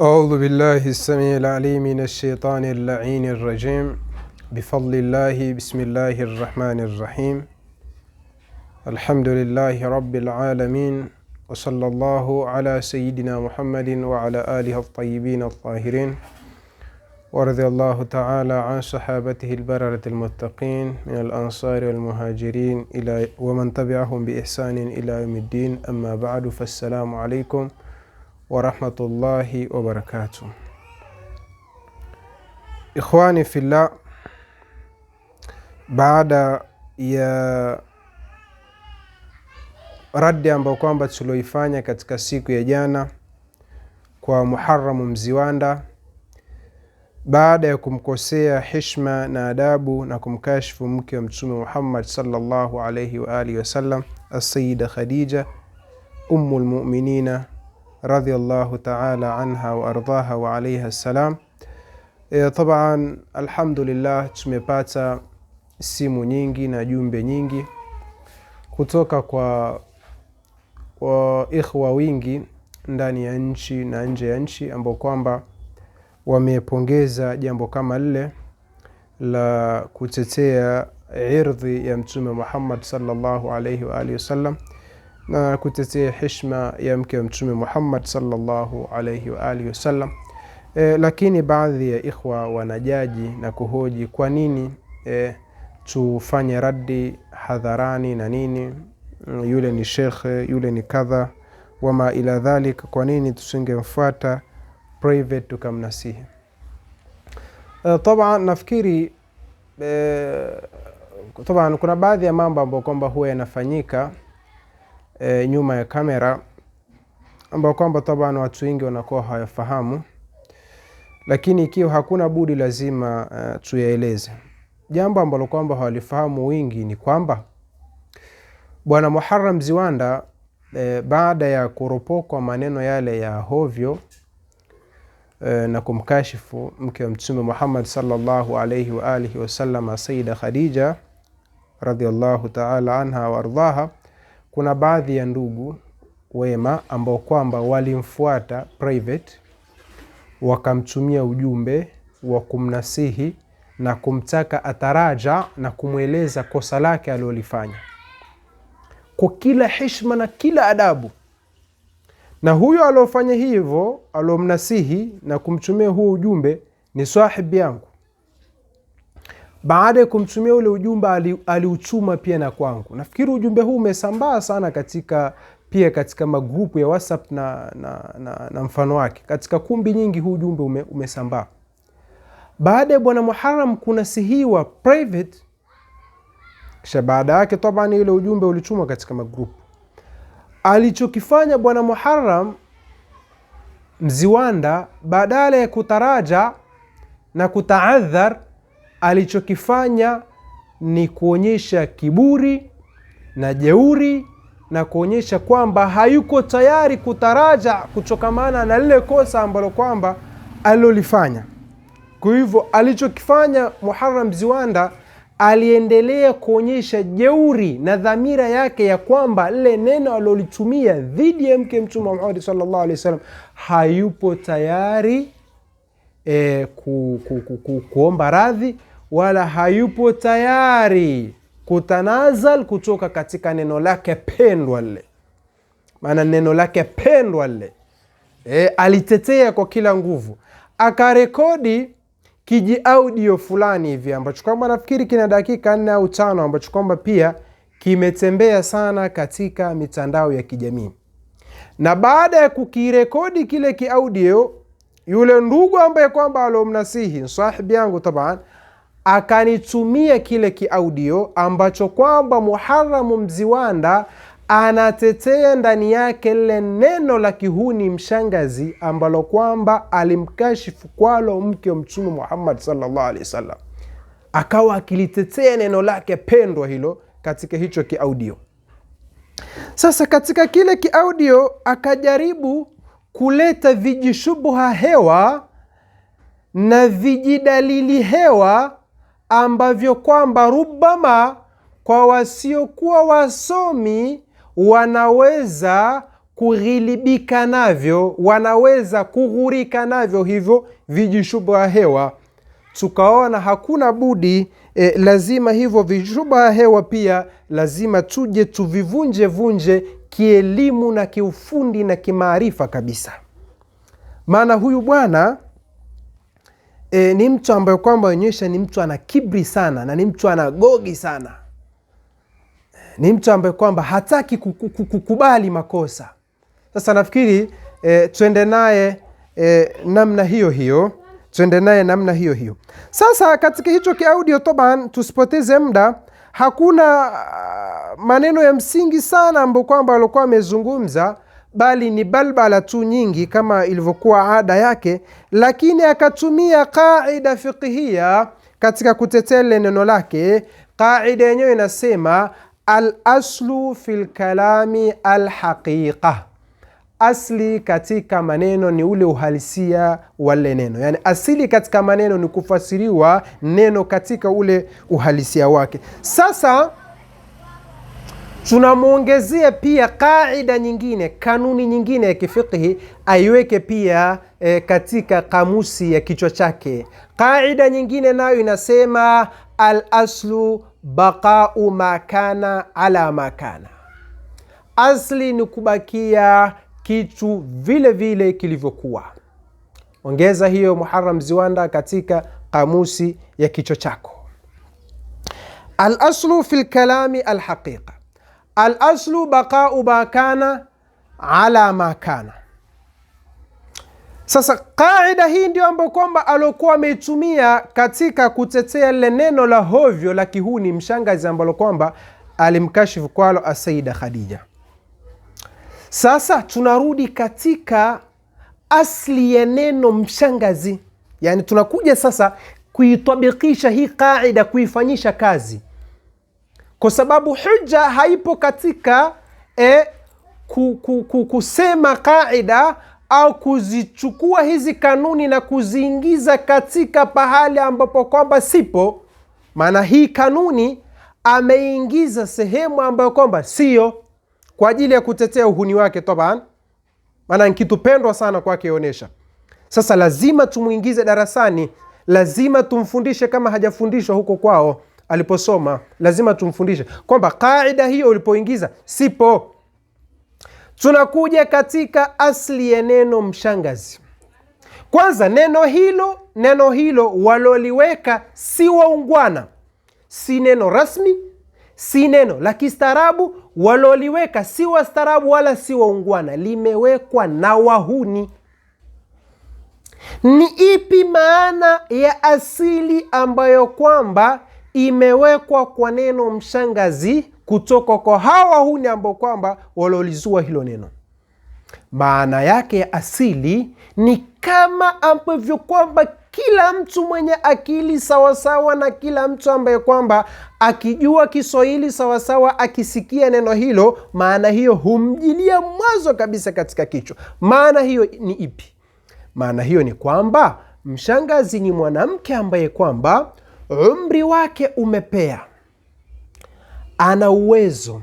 أعوذ بالله السميع العليم من الشيطان اللعين الرجيم. بفضل الله بسم الله الرحمن الرحيم. الحمد لله رب العالمين، وصلى الله على سيدنا محمد وعلى آله الطيبين الطاهرين، ورضي الله تعالى عن صحابته البررة المتقين من الأنصار والمهاجرين ومن تبعهم بإحسان إلى يوم الدين. أما بعد، فالسلام عليكم warahmatullahi wabarakatuh. Ikhwani fillah, baada ya raddi ambayo kwamba tuloifanya katika siku ya jana kwa Muharram Mziwanda, baada ya kumkosea heshima na adabu na kumkashifu mke wa Mtume Muhammad sallallahu alayhi wa alihi wasallam, as-Sayyida Khadija ummul mu'minina radhiyallahu ta'ala anha wa ardhaha wa alayha salam. Taban, alhamdulillah, tumepata simu nyingi na jumbe nyingi kutoka kwa ikhwa wingi ndani ya nchi na nje ya nchi ambao kwamba wamepongeza jambo kama lile la kutetea irdhi ya Mtume Muhammad sallallahu alayhi wa alihi wasallam na kutetea heshima ya mke wa Mtume Muhammad sallallahu alayhi wa alihi wasallam. Lakini baadhi ya ikhwa wanajaji na kuhoji kwa nini tufanye raddi hadharani na nini, yule ni shekhe, yule ni kadha wama ila dhalik, kwa nini tusingemfuata private tukamnasihi. Taban, nafikiri taban kuna baadhi ya mambo ambayo kwamba huwa yanafanyika nyuma ya kamera ambao kwamba taban watu wengi wanakuwa hawafahamu, lakini ikiwa hakuna budi lazima tuyaeleze. Jambo ambalo kwamba hawalifahamu wengi ni kwamba Bwana Muharram Mziwanda baada ya kuropokwa maneno yale ya hovyo na kumkashifu mke wa Mtume Muhammad sallallahu alayhi wa alihi wasallam, Sayyida Khadija radhiyallahu ta'ala anha wa ardhaha, kuna baadhi ya ndugu wema ambao kwamba walimfuata private wakamtumia ujumbe wa kumnasihi na kumtaka ataraja na kumweleza kosa lake alilofanya kwa kila heshima na kila adabu. Na huyo alofanya hivyo, alomnasihi na kumtumia huo ujumbe ni sahibi yangu. Baada ya kumtumia ule ujumbe aliuchuma pia na kwangu. Nafikiri ujumbe huu umesambaa sana katika magrupu ya WhatsApp na mfano wake. Katika kumbi nyingi huu ujumbe umesambaa. Baada ya Bwana Muharram kunasihiwa private, kisha baada yake tabani ile ujumbe ulichumwa katika magrupu. Alichokifanya Bwana Muharram Mziwanda, badala ya kutaraja na kutaadhar, alichokifanya ni kuonyesha kiburi na jeuri na kuonyesha kwamba hayuko tayari kutaraja kutokamana na lile kosa ambalo kwamba alilofanya. Kwa hivyo alichokifanya Muharram Mziwanda, aliendelea kuonyesha jeuri na dhamira yake ya kwamba lile neno alilolitumia dhidi ya mke Mtume Muhammad sallallahu alaihi wasallam hayupo tayari kuomba radhi, wala hayupo tayari kutanazal kutoka katika neno lake pendwa lile. Maana neno lake pendwa lile alitetea kwa kila nguvu. Akarekodi kiji audio fulani hivi ambacho kwamba nafikiri kina dakika 4 au 5 ambacho kwamba pia kimetembea sana katika mitandao ya kijamii. Na baada ya kukirekodi kile kiaudio, yule ndugu ambaye kwamba alomnasihi sahibi yangu taban akanitumia kile kiaudio ambacho kwamba Muharram Mziwanda anatetea ndani yake lile neno la kihuni mshangazi ambalo kwamba alimkashifu kwalo mke wa Mtume Muhammad sallallahu alaihi wasallam. Akawa akilitetea neno lake pendwa hilo katika hicho kiaudio. Sasa katika kile kiaudio akajaribu kuleta vijishubuha hewa na vijidalili hewa ambavyo kwamba rubama kwa wasiokuwa wasomi wanaweza kughilibika navyo, wanaweza kughurika navyo hivyo vijishubha hewa. Tukaona hakuna budi lazima hivyo vijishubha hewa pia lazima tuje tuvivunje kielimu na kiufundi na kimaarifa kabisa. Maana huyu bwana ni mtu ambaye kwamba onyesha ni mtu ana kibri sana na ni mtu ana gogi sana. Ni mtu ambaye kwamba hataki kukubali makosa. Sasa nafikiri tuende naye namna hiyo. Sasa katika hicho kiaudio toban, tusipoteze muda, hakuna maneno ya msingi sana ambayo kwamba alikuwa amezungumza, bali ni balbala tu nyingi kama ilivyokuwa ada yake, lakini akatumia qaida fiqhia katika kutetea neno lake. Qaida yenyewe inasema al-aslu fil kalami al-haqiqa. Asli katika maneno ni ule uhalisia wale neno. Yani asili katika maneno ni kufasiriwa neno katika ule uhalisia wake. Sasa tunamuongezea pia kaida nyingine, kanuni nyingine ya kifiqhi, aiweke pia katika kamusi ya kichwa chake. Kaida nyingine nayo inasema al-aslu baqa'u ma kana ala ma kana. Asli ni kubakia kitu vile vile kilivyokuwa. Ongeza hiyo Muharram Ziwanda katika kamusi ya kichwa chako. Al-aslu fil kalami al-haqiqa. Al-aslu baqa'u ma kana ala ma kana. Sasa kaida hii ndio ambayo kwamba alokuwa ameitumia katika kutetea ile neno la hovyo la kihuni mshangazi ambalo kwamba alimkashifu kwalo Sayyida Khadija. Sasa tunarudi katika asli ya neno mshangazi. Yani tunakuja sasa kuitabikisha hii kaida, kuifanyisha kazi. Kwa sababu hujja haipo katika kusema kaida au kuzichukua hizi kanuni na kuziingiza katika pahali ambapo kwamba sipo. Maana hii kanuni ameingiza sehemu ambayo kwamba sio, kwa ajili ya kutetea uhuni wake toban. Maana nikitupendwa sana kwake ionesha. Sasa lazima tumuingize darasani, lazima tumfundishe kama hajafundishwa huko kwao aliposoma. Lazima tumfundishe kwamba kaida hiyo ulipoingiza sipo. Tunakuja katika asli ya neno mshangazi. Kwanza neno hilo waloliweka si waungwana, si neno rasmi, si neno la kistaarabu. Waloliweka si wastaarabu wala si waungwana, limewekwa na wahuni. Ni ipi maana ya asili ambayo kwamba imewekwa kwa neno mshangazi kutoka kwa hawa wahuni ambao kwamba walolizua hilo neno? Maana yake ya asili ni kama ambavyo kwamba kila mtu mwenye akili sawasawa na kila mtu ambaye kwamba akijua Kiswahili sawasawa, akisikia neno hilo, maana hiyo humjilia mwanzo kabisa katika kichwa. Maana hiyo ni ipi? Maana hiyo ni kwamba mshangazi ni mwanamke ambaye kwamba umri wake umepea, ana uwezo,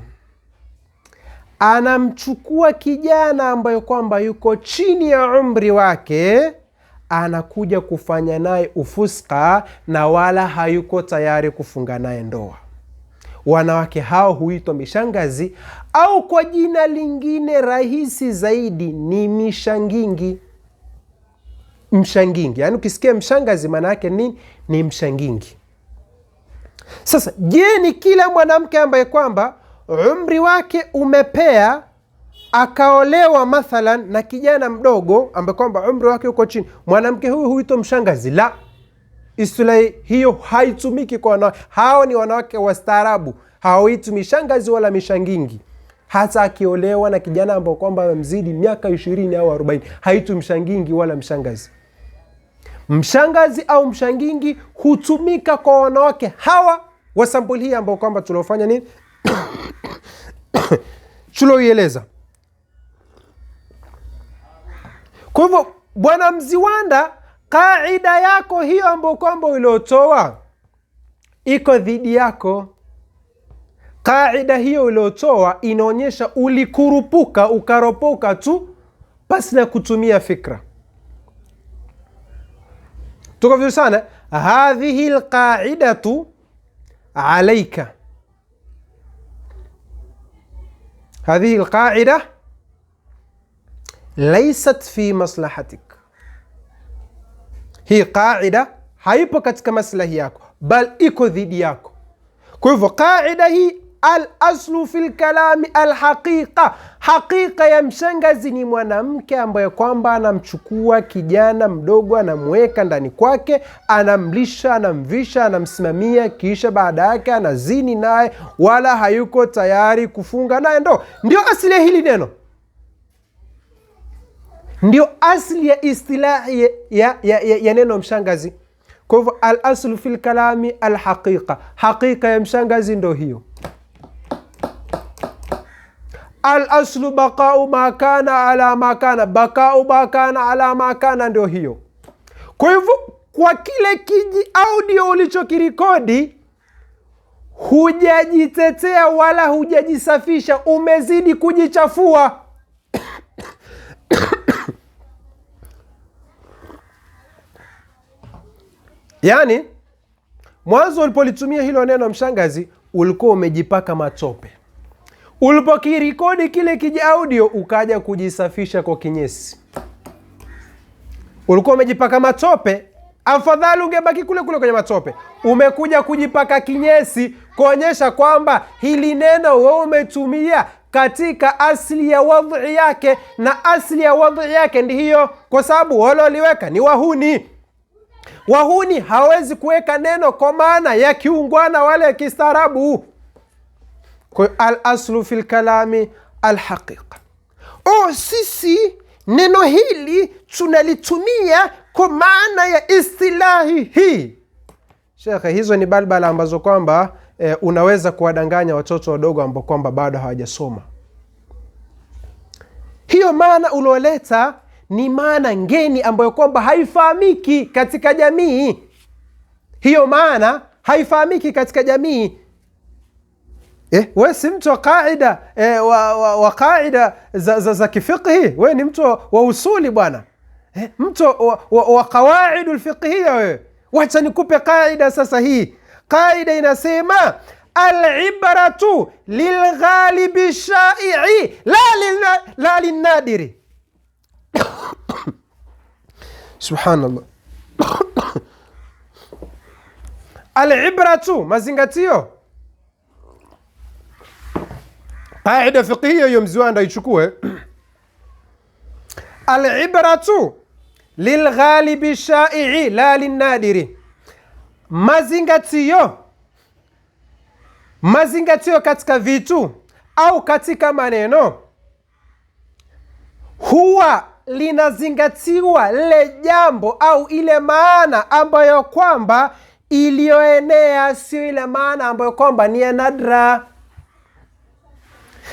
anamchukua kijana ambaye kwamba yuko chini ya umri wake, anakuja kufanya naye ufuska na wala hayuko tayari kufunga naye ndoa. Wanawake hao huitwa mishangazi, au kwa jina lingine rahisi zaidi ni mishangingi. Mshangingi, yani ukisikia mshangazi maana yake ni mshangingi. Sasa je, ni kila mwanamke ambaye kwamba umri wake umepea akaolewa mathalan na kijana mdogo ambaye kwamba umri wake uko chini, mwanamke huyu huitwa mshangazi? La, istilahi hiyo haitumiki kwa wanawake. Hao ni wanawake wastaarabu, hawaitwi mishangazi wala mishangingi. Hata akiolewa na kijana ambaye kwamba amemzidi miaka 20 au 40, haitwi mshangingi wala mshangazi. Mshangazi au mshangingi hutumika kwa wanawake hawa wa sampuli hii ambao kwamba tulofanya nini tuloieleza. Kwa hivyo Bwana Mziwanda, kaida yako hiyo ambao kwamba uliotoa iko dhidi yako. Kaida hiyo uliotoa inaonyesha ulikurupuka, ukaropoka tu pasi na kutumia fikra. Tuko vizuri sana. Hadhihi alqaidatu alayka, hadhihi alqaida laysat fi maslahatik. Hii qaida haipo katika maslahi yako, bal iko dhidi yako. Kwa hivyo qaida hii, al-aslu fil kalami al-haqiqa, haqiqa ya mshangazi ni mwanamke ambaye kwamba anamchukua kijana mdogo, anamweka ndani kwake, anamlisha, anamvisha, anamsimamia, kisha baada yake anazini naye, wala hayuko tayari kufunga naye. Ndio asili ya hili neno, ndio asili ya istilahi ya neno mshangazi. Kwa hivyo al-aslu fil kalami al-haqiqa, haqiqa ya mshangazi ndio hiyo. Al-aslu baqa'u ma kana ala ma kana, baqa'u ma kana ala ma kana, ndio hiyo. Kwa hivyo kwa kile kiji audio ulichokirekodi, hujajitetea wala hujajisafisha, umezidi kujichafua. Yani mwanzo ulipolitumia hilo neno mshangazi, ulikuwa umejipaka matope. Ulipokirekodi kile kiji audio, ukaja kujisafisha kwa kinyesi, ulikuwa umejipaka matope. Afadhali ungebaki kule kule kwenye matope. Umekuja kujipaka kinyesi kuonyesha kwamba hili neno wewe umetumia katika asili ya wadhi yake, na asili ya wadhi yake ndi hiyo, kwa sababu wale waliweka ni wahuni. Wahuni hawezi kuweka neno kwa maana ya kiungwana wala ya kistaarabu. Kwa al-aslu fil kalami al-haqiqa. Sisi neno hili tunalitumia kwa maana ya istilahi hii. Shekhe, hizo ni balbala ambazo kwamba unaweza kuwadanganya watoto wadogo ambao kwamba bado hawajasoma. Hiyo maana ulioleta ni maana ngeni ambayo kwamba haifahamiki katika jamii. Hiyo maana haifahamiki katika jamii. Wewe si mtu wa qaida wa qaida za kifiqhi, wewe ni mtu wa usuli bwana. Mtu wa qawaidul fiqhiyya wewe. Wacha nikupe qaida sasa hii. Qaida inasema al-ibratu lilghalibi shai'i la linnadiri. Subhanallah. Al-ibratu, mazingatio. Qaida fiqhiyya hiyo Mziwanda ichukue. Al-ibratu lilghalibi shai'i la linnadiri. Mazingatio katika vitu au katika maneno huwa linazingatiwa lile jambo au ile maana ambayo kwamba iliyoenea, sio ile maana ambayo kwamba ni nadra.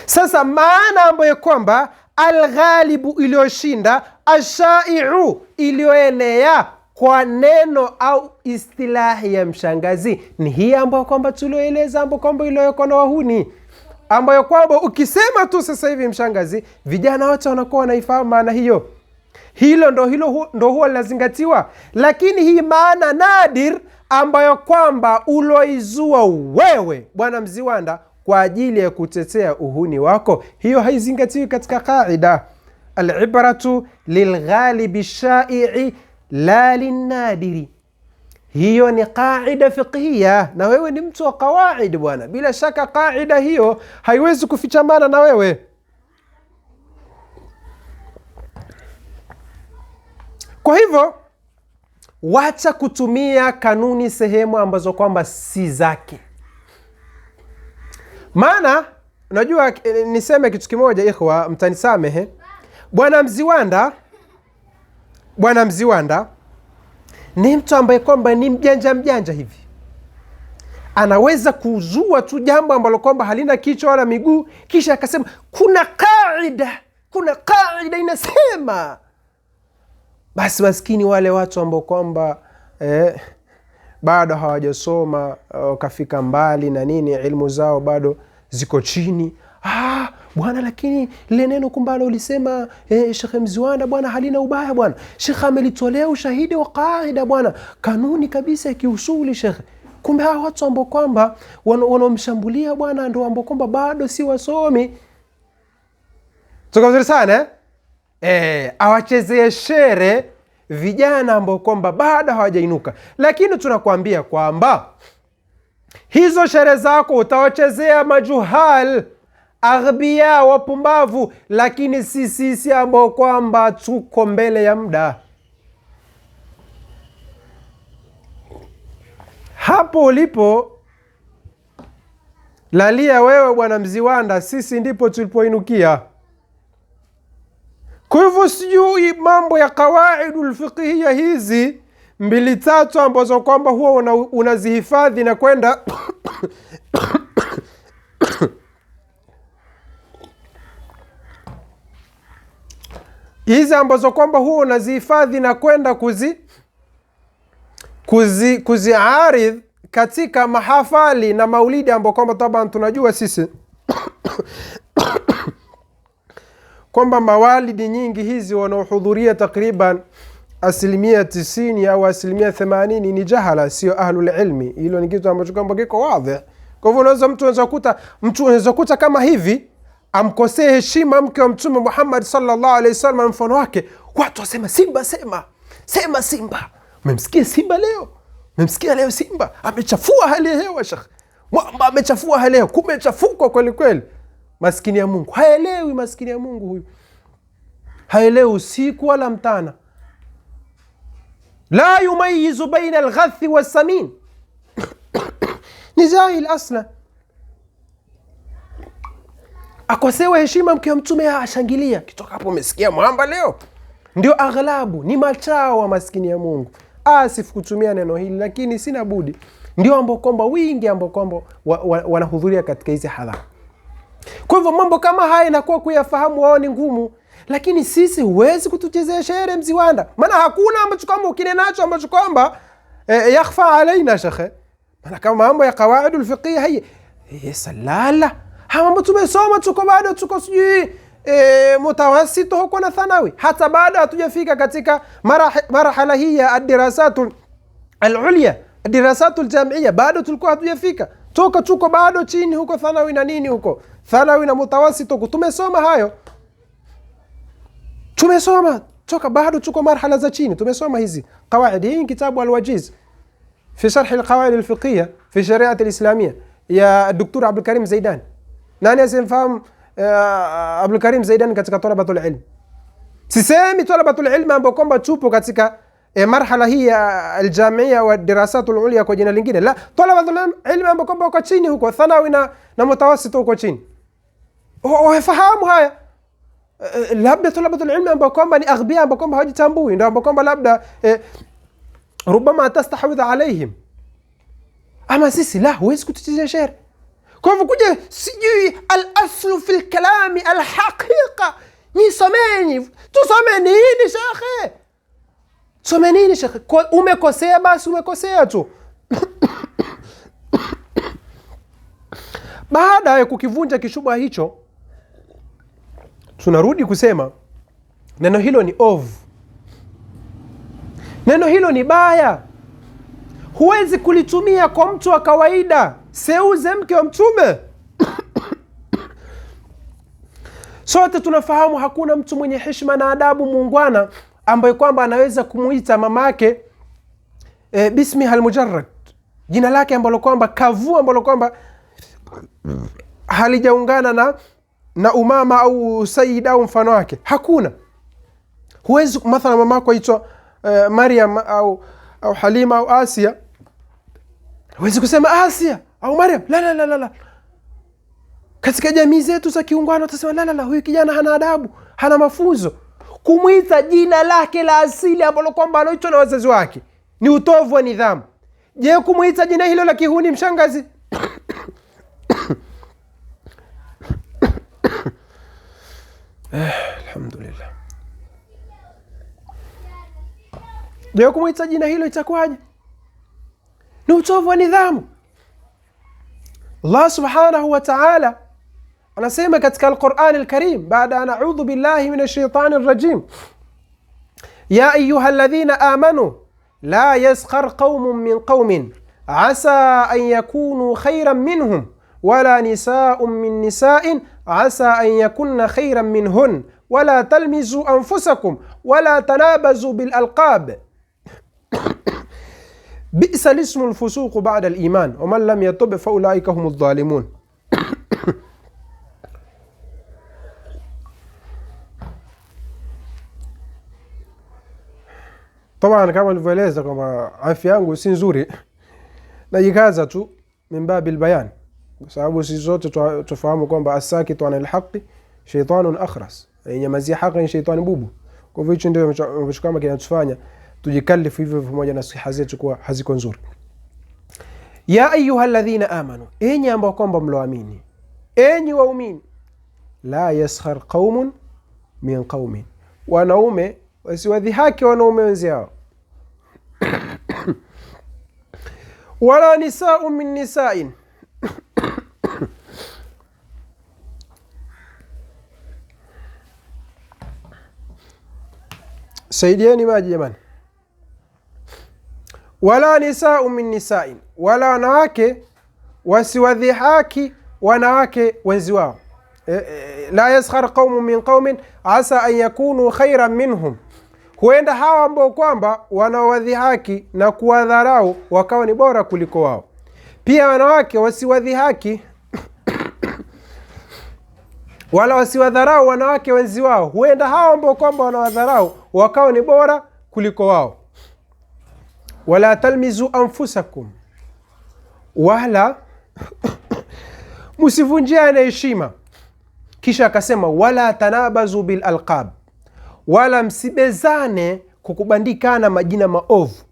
Sasa maana ambayo kwamba al-ghalibu iliyoshinda, ashai'u iliyoenea kwa neno au istilahi ya mshangazi, ni hii ambayo kwamba tulioeleza, ambayo kwamba iliyoko na wahuni, ambayo kwamba ukisema tu sasa hivi mshangazi, vijana wote wanakuwa wanaifahamu maana hiyo. Hilo ndo huwa linazingatiwa. Lakini hii maana nadir ambayo kwamba uloizua wewe bwana Mziwanda kwa ajili ya kutetea uhuni wako, hiyo haizingatiwi katika qaida. Al-ibratu lilghalibi shai'i la linnadiri. Hiyo ni qaida fiqhiyya, na wewe ni mtu wa qawaid bwana. Bila shaka qaida hiyo haiwezi kufichamana na wewe. Kwa hivyo wacha kutumia kanuni sehemu ambazo kwamba si zake. Maana unajua, niseme kitu kimoja ikhwa, mtanisamehe. Bwana Mziwanda ni mtu ambaye kwamba ni mjanja hivi. Anaweza kuzua tu jambo ambalo kwamba halina kichwa wala miguu, kisha akasema kuna kaida inasema. Basi maskini wale watu ambao kwamba bado hawajasoma, wakafika mbali na nini, ilmu zao bado ziko chini. Bwana, lakini lile neno kumbalo ulisema Sheikh Mziwanda bwana halina ubaya bwana. Sheikh amelitolea ushahidi wa kaida bwana, kanuni kabisa ya kiusuli Sheikh. Kumbe hao watu ambao kwamba wanaomshambulia bwana ndio ambao kwamba bado si wasomi. Tuko vizuri sana awachezee shere vijana ambao kwamba bado hawajainuka. Lakini tunakuambia kwamba hizo shere zako utawachezea majuhal, aghbia, wapumbavu, lakini sisi ambao kwamba tuko mbele ya muda. Hapo ulipo lalia wewe bwana Mziwanda, sisi ndipo tulipoinukia. Kwa hivyo sijui mambo ya kawaidul fiqhiyya hizi 2-3 ambazo kwamba huwa unazihifadhi na kwenda hizi ambazo kwamba huwa unazihifadhi na kwenda kuziaridh katika mahafali na maulidi ambao kwamba taban tunajua sisi kwamba mawalidi nyingi hizi wanaohudhuria takriban 90% au 80% ni jahala, sio ahlul ilmi. Hilo ni kitu ambacho kwamba kiko wazi. Kwa hivyo mtu anaweza kuta kama hivi amkosee heshima mke wa Mtume Muhammad sallallahu alaihi wasallam, mfano wake watu wasema Simba sema Simba. Umemsikia Simba leo? Umemsikia leo Simba amechafua hali ya hewa Sheikh. Mwamba amechafua hali ya hewa, kumechafuka kweli kweli. Maskini ya Mungu haelewi, maskini ya Mungu huyu haelewi usiku wala mtana. La yumayizu baina al-ghathi was-samin. Ni jahil asla. Akosewa heshima mke wa Mtume ashangilia. Kitoka hapo umesikia mwamba leo. Ndio aghlabu, ni machao wa maskini ya Mungu. Asif kutumia neno hili, lakini sina budi. Ndio ambao kwamba wingi ambao kwamba wanahudhuria katika hizi hadhara. Kwa hivyo mambo kama haya inakuwa kuyafahamu wao ni ngumu, lakini sisi huwezi kutuchezea shere Mziwanda. Maana hakuna ambacho kama ukinenacho ambacho kwamba yakhfa alaina shekhe. Maana kama mambo ya kawaidul fiqhiyya hii salala. Mambo tumesoma tuko bado tuko sijui mutawasito huko na thanawi. Hata baada hatujafika katika marhala hii ya ad-dirasatul al-ulya, ad-dirasatul jam'iyya, bado tulikuwa hatujafika. Tuko bado chini huko thanawi na nini huko. Thanawi na mutawasito tumesoma hayo. Tumesoma bado tuko marhala za chini. Tumesoma hizi qawaid. Hii kitabu al-wajiz fi sharh al-qawaid al-fiqhiyya fi shari'ah al-islamiyya ya Dr. Abdul Karim Zaidani. Nani asimfahamu Abdul Karim Zaidani katika talabatul ilm? Sisemi talabatul ilm ambao kwamba tupo katika marhala hii ya aljamia wa dirasatul ulya kwa jina lingine. La, talabatul ilm ambao kwamba uko chini huko thanawi na mutawasit huko chini. Wafahamu haya. Labda talabatul ilm ambao kwamba ni aghbia ambao kwamba hawajitambui, ndio ambao kwamba labda rubama tastahwidha alaihim. Ama sisi la, huwezi kutuchezea shere. Kwa hivyo kuja sijui al-aslu fil kalami al-haqiqa. Tusome nini shekhe? Tusome nini shekhe? Umekosea basi umekosea tu. Baada ya kukivunja kishubha hicho, tunarudi kusema neno hilo ni ovu. Neno hilo ni baya. Huwezi kulitumia kwa mtu wa kawaida. Seuze mke wa Mtume. Sote tunafahamu hakuna mtu mwenye heshima na adabu muungwana ambaye kwamba anaweza kumuita mamake bismiha al-mujarrad, jina lake ambalo kwamba kavu, ambalo kwamba halijaungana na umama au sayyid au mfano wake. Hakuna. Huwezi mathalan mamako aitwa Maryam au Halima au Asia, huwezi kusema Asia au Maryam. La. Katika jamii zetu za kiungwana utasema la, huyu kijana hana adabu, hana mafunzo. Kumuita jina lake la asili ambalo kwamba anaitwa na wazazi wake ni utovu wa nidhamu. Je, kumuita jina hilo la kihuni mshangazi? Alhamdulillah. Je, kumuita jina hilo itakuwaje? Ni utovu wa nidhamu. Allah subhanahu wa ta'ala anasema katika Al-Qur'an Al-Karim baada an a'udhu billahi minash shaitani rrajim, ya ayyuhalladhina amanu la yaskhar qaumun min qaumin asa an yakunu khayran minhum wala nisa'un min nisa'in asa an yakunna khayran minhun wala talmizu anfusakum wala tanabazu bil alqab bi'sa ismu al-fusuq ba'da al-iman wa man lam yatub fa ulaika humudh dhalimun. Taban kama nilivyoeleza kwamba afya yangu si nzuri, najikaza tu mimbabil bayan, kwa sababu sisi zote tufahamu kwamba as-sakitu anil haqqi shaytanun akhras, nyamazia haki ni shaytani bubu. Kwa hivyo hicho ndio kama kinatufanya tujikalifu hivyo pamoja na siha zetu kuwa haziko nzuri. Ya ayyuhalladhina amanu, enyi ambao kwamba mloamini, enyi waumini, la yaskhar qaumun min qaumin, wanaume wasiwadhihaki wanaume wenzao, wala nisa'u min nisa'in, saidieni maji jamani, wala nisa'u min nisa'in, wala wanawake wasiwadhihaki wanawake wenzi wao. La yaskhar qaumun min qaumin asa an yakunu khayran minhum, huenda hawa ambao kwamba wanawadhihaki na kuwadharau wakawa ni bora kuliko wao. Pia wanawake wasiwadhihaki wala wasiwadharau wanawake wenzi wao, huenda hawa ambao kwamba wanawadharau wakawa ni bora kuliko wao. Wala talmizu anfusakum, wala msivunjiane heshima. Kisha akasema wala tanabazu bil alqab, wala msibezane kukubandikana majina maovu.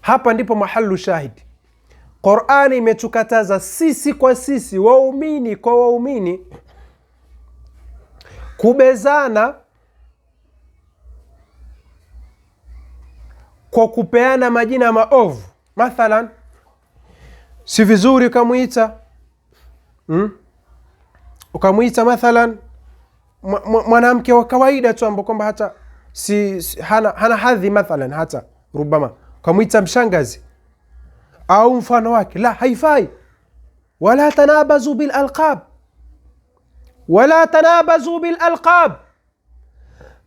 Hapa ndipo mahalu shahidi. Qur'ani imetukataza sisi kwa sisi, waumini kwa waumini, kubezana kwa kupeana majina maovu. Mathalan, si vizuri ukamuita mathalan mwanamke wa kawaida tu ambaye kwamba hata hana hadhi, mathalan hata rubama ukamuita mshangazi au mfano wake, la, haifai. Wala tanabazu bil alqab, wala tanabazu bil alqab,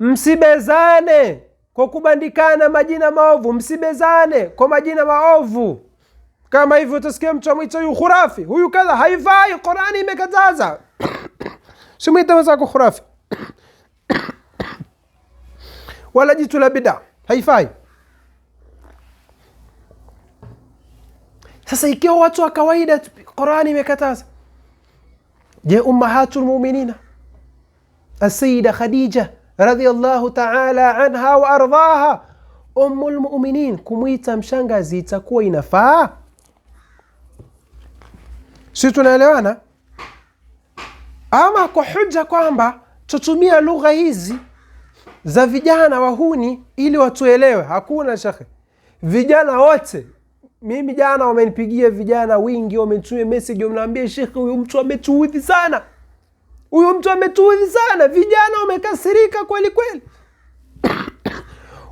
msibezane kwa kubandikana majina maovu, msibezane kwa majina maovu. Kama hivyo utasikia mtu amwita huyu khurafi, huyu kadha, haifai. Qur'ani imekataza. Simwita mzako khurafi wala jitu la bid'a, haifai. Sasa ikiwa watu wa kawaida Qur'ani imekataza, je, ummahatul mu'minina as-sayyida Khadija radhiyallahu ta'ala anha wa ardhaha, ummul mu'minin, kumuita mshangazi itakuwa inafaa? Si tunaelewana? Ama kwa hujja kwamba tutumia lugha hizi za vijana wahuni ili watuelewe, hakuna shekhe. Vijana wote, mimi jana wamenipigia vijana wingi, wamenitumia message, wameniambia shekhe, huyu mtu ametuudhi sana, huyu mtu ametuudhi sana. Vijana wamekasirika kweli kweli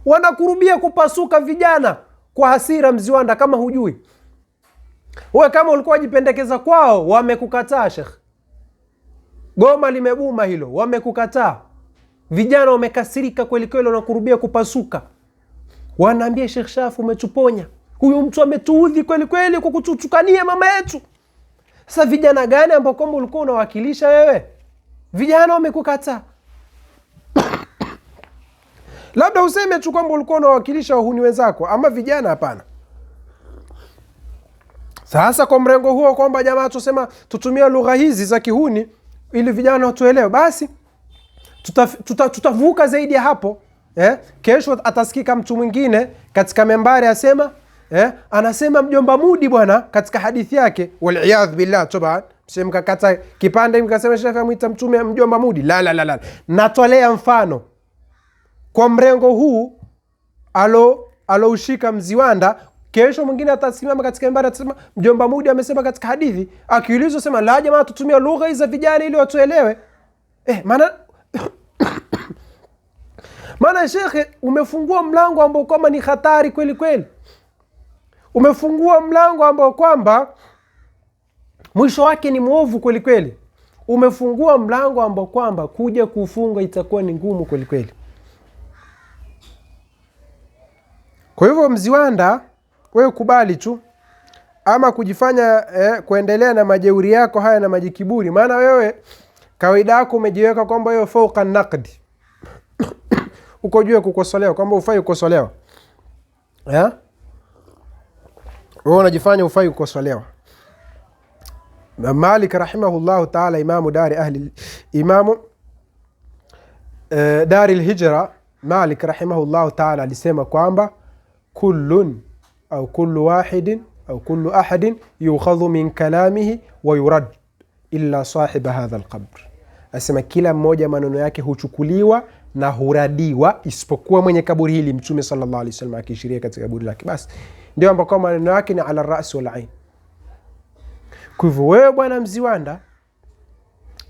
wanakurubia kupasuka vijana kwa hasira mziwanda. Kama hujui wewe, kama ulikuwa wajipendekeza kwao, wamekukataa shekhe. Goma limebuma hilo, wamekukataa. Vijana wamekasirika kweli kweli, wanakurubia kupasuka, wanaambia Sheikh Shafu, umetuponya, huyu mtu ametuudhi kweli kweli kwa kututukania mama yetu. Sasa vijana gani ambao kwamba ulikuwa unawakilisha wewe? Vijana wamekukataa. Labda useme tu kwamba ulikuwa unawakilisha wahuni wenzako, ama vijana hapana. Sasa kwa mrengo huo kwamba jamaa tusema tutumia lugha hizi za kihuni ili vijana watuelewe, basi tutavuka zaidi ya hapo. Kesho atasikika mtu mwingine katika membari asema, anasema mjomba Mudi bwana katika hadithi yake, waliyadh billah taban, mkakata kipande mkasema shekha muita mtume mjomba Mudi. La, natolea mfano kwa mrengo huu aloushika mziwanda, Kesho mwingine atasimama katika mimbari atasema mjomba Mudi amesema katika hadithi. Akiulizwa sema la jamaa, tutumia lugha hizi za vijana ili watuelewe. Maana shekhe, umefungua mlango ambao kwamba ni hatari kweli kweli. Umefungua mlango ambao kwamba mwisho wake ni mwovu kweli kweli. Umefungua mlango ambao kwamba kuja kufunga itakuwa ni ngumu kweli kweli. Kwa hivyo Mziwanda, wewe kubali tu ama kujifanya kuendelea na majeuri yako haya na majikiburi. Maana wewe kawaida yako umejiweka kwamba wewe fauqa naqd. Uko juu kukosolewa, kwamba ufai kukosolewa. Wewe unajifanya ufai kukosolewa. Malik rahimahullahu ta'ala, imamu dari al-hijra, Malik rahimahullahu ta'ala alisema kwamba kullun au kullu wahidin au kullu ahadin yukhadhu min kalamihi wa yurad illa sahiba hadha al-qabr. Asema kila mmoja maneno yake huchukuliwa na huradiwa isipokuwa mwenye kaburi hili. Mtume sallallahu alaihi wasallam akishiria katika kaburi lake, basi ndio ambako maneno yake ni ala ras wal ain. Kwa hivyo wewe bwana Mziwanda,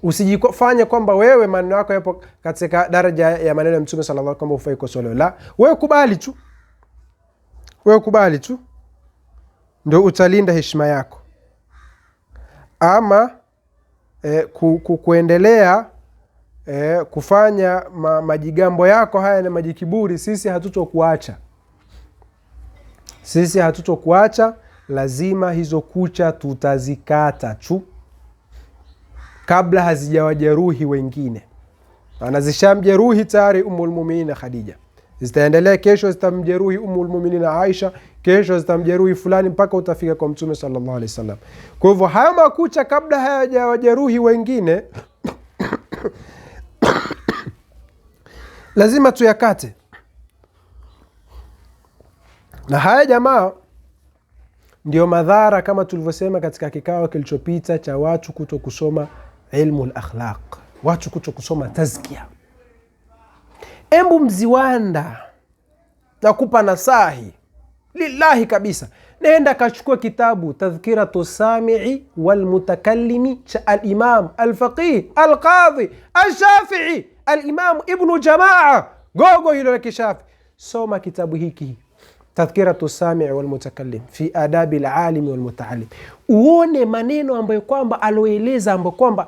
usijifanye kwamba wewe maneno yako yapo katika daraja ya maneno ya Mtume sallallahu alaihi wasallam, kwamba ufai kukosolewa. La, wewe kubali tu ndio utalinda heshima yako. Ama kuendelea kufanya majigambo yako haya na majikiburi, sisi hatutokuacha. Lazima hizo kucha tutazikata tu kabla hazijawajeruhi wengine. Anazishamjeruhi tayari Ummul Mu'minin Khadija, zitaendelea kesho zitamjeruhi Ummul Mu'minin Aisha, kesho zitamjeruhi fulani, mpaka utafika kwa Mtume sallallahu alaihi wasallam. Kwa hivyo haya makucha kabla hayajawajeruhi wengine lazima tuyakate. Na haya jamaa ndio madhara, kama tulivyosema katika kikao kilichopita, cha watu kuto kusoma ilmu al-akhlaq, watu kuto kusoma tazkia. Embu Mziwanda, nakupa nasahi lillahi kabisa, nenda kachukua kitabu Tadhkiratu Sami'i wal Mutakallimi cha al-Imam al-Faqih al-Qadhi al-Shafi'i al-Imam Ibn Jamaa, gogo hilo la Kishafi. Soma kitabu hiki Tadhkiratu Sami'i wal Mutakallim fi adabi al-alim wal mutaallim, uone maneno ambayo kwamba aloeleza, ambayo kwamba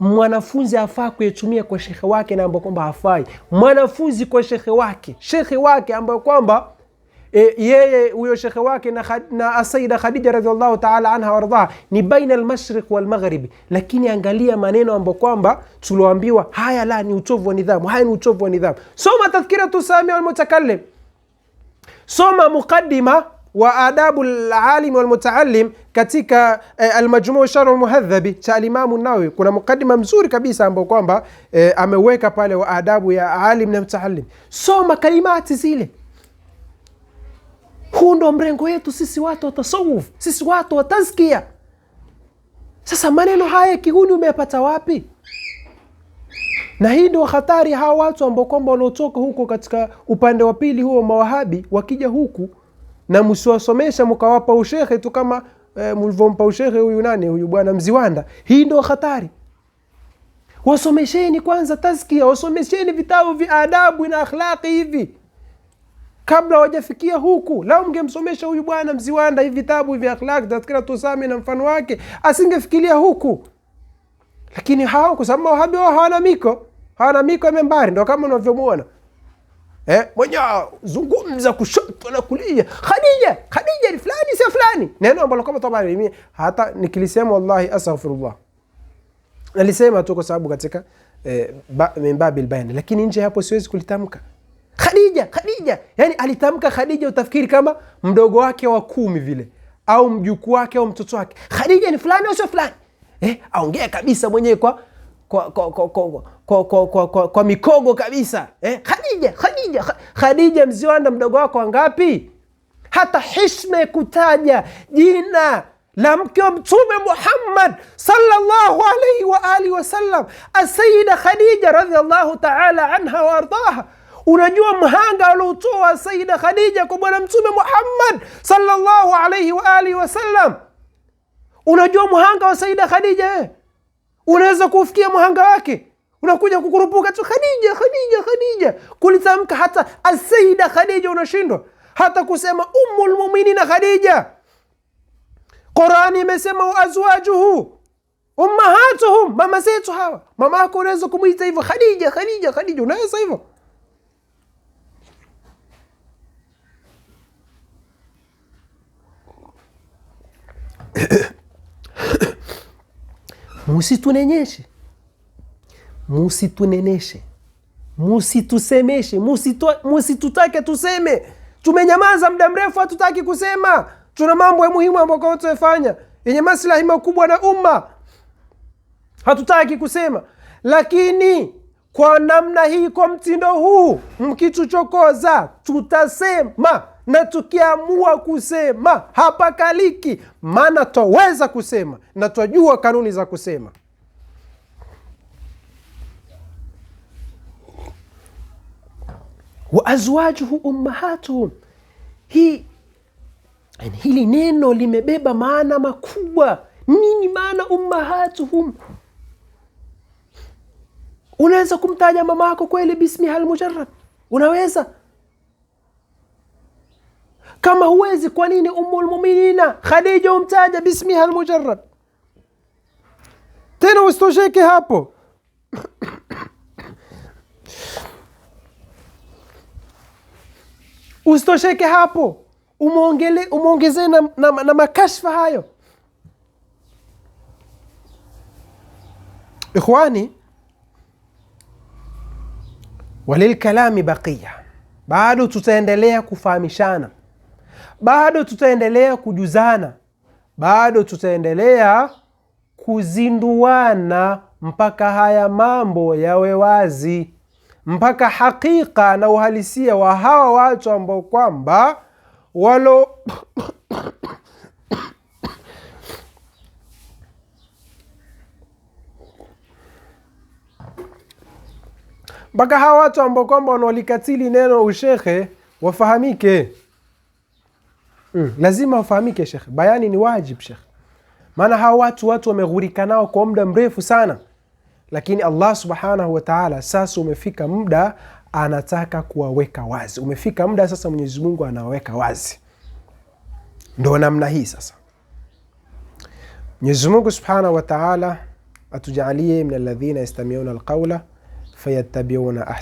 mwanafunzi afaa kuyatumia kwa shekhe wake na ambayo kwamba hafai. Mwanafunzi kwa shekhe wake ambayo kwamba yeye huyo shekhe wake na Sayyida Khadija radhiallahu ta'ala anha warḍaha ni baina al-mashriq wal maghrib, lakini angalia maneno ambayo kwamba tuloambiwa haya la ni utovu wa nidhamu, haya ni utovu wa nidhamu. Soma Tadhkiratu Sami' wal Mutakallim, soma muqaddima wa adabu al-alim wal mutaallim katika al-majmu' sharh al-muhadhabi cha al-Imam an-Nawawi. Kuna muqaddima mzuri kabisa ambao kwamba ameweka pale wa adabu ya alim na mutaallim. Soma kalimati zile. Huu ndo mrengo wetu sisi watu wa tasawuf, sisi watu wa tazkia. Sasa maneno haya kihuni umeyapata wapi? Na hii ndio hatari hawa watu ambao kwamba wanaotoka huko katika upande wa pili huo mawahabi, wakija huku na msiwasomesha mkawapa ushehe tu kama mlivyompa ushehe huyu bwana Mziwanda. Hii ndio hatari. Wasomesheni kwanza tazkia, wasomesheni vitabu vya adabu na akhlaqi hivi kabla wajafikia huku. Lao mngemsomesha huyu bwana Mziwanda hivi vitabu vya akhlaq, Tadhkiratu Sami na mfano wake, asingefikiria huku. Lakini hao kwa sababu wahabi wao hawana miko ya membari, ndio kama unavyomuona mwenye zungumza kushoto na kulia, Khadija ni fulani si fulani, neno ambalo kama tabari mimi hata nikilisema wallahi astaghfirullah, nilisema tu kwa sababu katika mimbabil bayan, lakini nje hapo siwezi kulitamka Khadija. Yani alitamka Khadija utafikiri kama mdogo wake wa 10 vile, au mjukuu wake au mtoto wake. Khadija ni fulani au sio fulani, aongea kabisa mwenyewe kwa mikogo kabisa. Khadija Mziwanda mdogo wako wangapi? Hata heshima kutaja jina la mke wa Mtume Muhammad sallallahu alayhi wa alihi wasallam, Sayyida Khadija radhiallahu ta'ala anha wa ardhaha, Unajua mhanga aliotoa Sayyida Khadija kwa bwana Mtume Muhammad sallallahu alayhi wa alihi wasallam? Unajua mhanga wa Sayyida Khadija? Unaweza kufikia mhanga wake? Unakuja kukurupuka tu Khadija, Khadija, Khadija. Kulitamka hata Sayyida Khadija unashindwa. Hata kusema Ummul Mu'minin Khadija. Qur'ani imesema wa azwajuhu ummahatuhum, mama zetu hawa. Mama yako unaweza kumuita hivyo Khadija, Khadija, Khadija, unaweza hivyo? Musituneneshe, musituneneshe, musitusemeshe, musitutake tuseme. Tumenyamaza muda mrefu, hatutaki kusema. Tuna mambo muhimu ambayo tunafanya yenye maslahi makubwa na umma, hatutaki kusema. Lakini kwa namna hii, kwa mtindo huu, mkituchokoza tutasema, na tukiamua kusema hapakaliki, maana twaweza kusema na twajua kanuni za kusema. Wa azwajuhu ummahatuhum, hili neno limebeba maana makubwa. Nini maana ummahatuhum? Unaweza kumtaja mama yako kweli bismiha almujarrad? Unaweza? Kama huwezi, kwa nini Ummul Mu'minina Khadija umtaja bismiha almujarrad? Tena usitosheke hapo. Usitosheke hapo, umeongezea na makashfa hayo. Ikhwani, walilkalami baqiya, bado tutaendelea kufahamishana, bado tutaendelea kujuzana, bado tutaendelea kuzinduana mpaka haya mambo yawe wazi, mpaka hakika na uhalisia wa hawa watu ambao kwamba mpaka hawa watu ambao kwamba wanaolikatili neno ushekhe wafahamike. Lazima wafahamike shekhe, bayani ni wajib shekhe. Maana hawa watu wameghurika nao kwa muda mrefu sana, lakini Allah subhanahu wa ta'ala sasa umefika muda anataka kuwaweka wazi. Umefika muda sasa Mwenyezi Mungu anaweka wazi. Ndio namna hii sasa. Mwenyezi Mungu subhanahu wa ta'ala atujalie min alladhina yastami'una alqawla fayattabi'una ahsana.